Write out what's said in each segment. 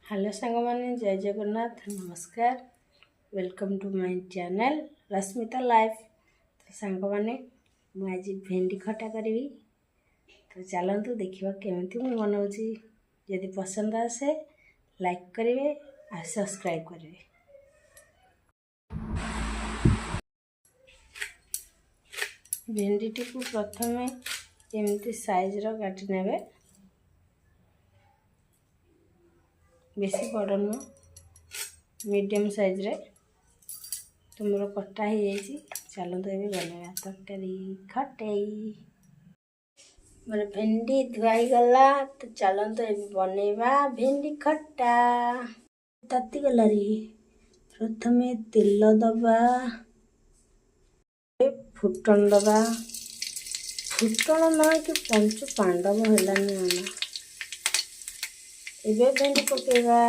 Hello सांग माने जय जगन्नाथ नमस्कार welcome to my channel Rashmita life. तो सांग माने मुझे भेंडी खटा करी तो चलतु देखा केमी मुझे बनाऊँगी। यदि पसंद आसे लाइक करेंगे और सब्सक्राइब करेंगे। भेंडी टी को प्रथम एमती साइज रो काटी नेबे, बेसी बड़ नुह मीडियम साइज रे तुमर कटा हो जाइए। चलते ये बनवा तरकारी खटई मोर भेंडी धुआई गला तो चलते ये बनवा भेंडी खट्टा। ताती गला रे प्रथम तेल दबा फुटन दबा फुटन ना कि पंचु पांडव है एबे भेंडी पकेवा।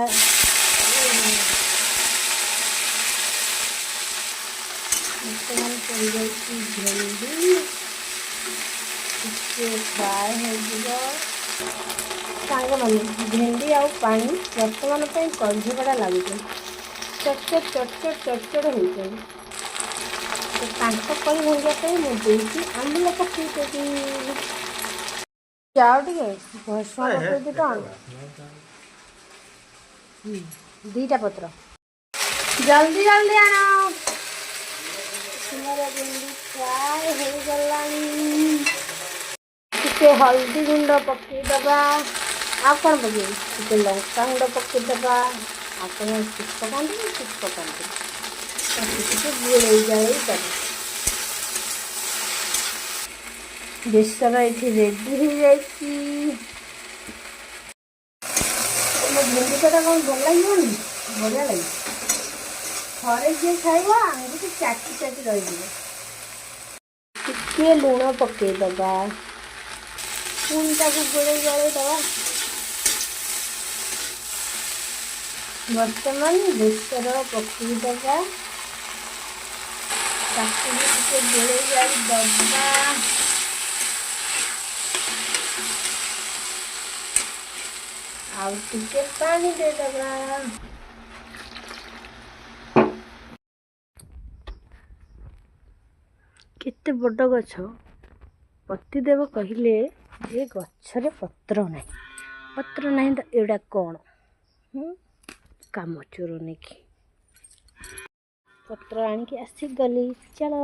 वर्तमान भेंडी फ्राए हो भेंडी आ पानी वर्तमान कलझगड़ा लगे चटचट चटचट चटचट हो कल भाई मुझे आम्बुल पकईदेवी जाओ टे भसुआ दीटा पत्र जल्दी जल्दी आना। भेंडी फ्राए हो गलानी टे हल्दी गुंड पकईदबा आ कौन पकई लंका गुंड पकईदबा आप पकाते गोड़े जाए बेसर ये रेडी हो जाए। भेंडी कटा कौन भल लगे बढ़िया लगे थे जी खाइब आंगुठी चाटी चाटी रही लुण पकईदबा पुणी गोड़े गड़े दबा। वर्तमान बेसर पकईदबा गोड़े जाए दबा। आउ टिके पानी दे दबा। केते बड़ गछ पतिदेव कहले ये गछरे पत्र नहीं तो एड़ा कौन काम चोर नहीं कि पत्र आणिकी आसी गली। चलो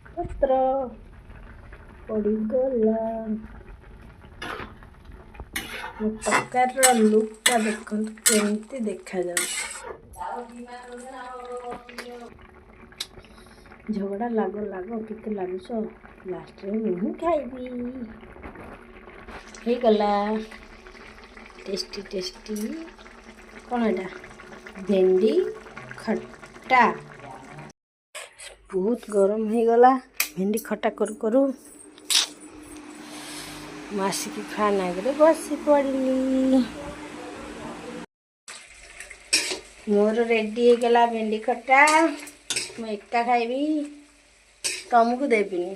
पत्र पड़गला तकार लुकटा देख केमती देखा झगड़ा लागो कितने लगुच लास्ट में मुझे खाइबी हो गला टेस्टी टेस्टी कौन एटा भेंडी खट्टा बहुत गरम हो गला। भेंडी खट्टा करू मासिक खाना आगे बसी पड़ी मोर रेडी हो गला भेंडी खट्टा। मैं एका खाइबी तुमको देविनी।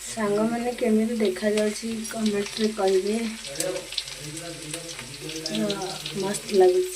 सांग मैंने केमी देखा कमेंट रे कहिए। मस्त लगुच।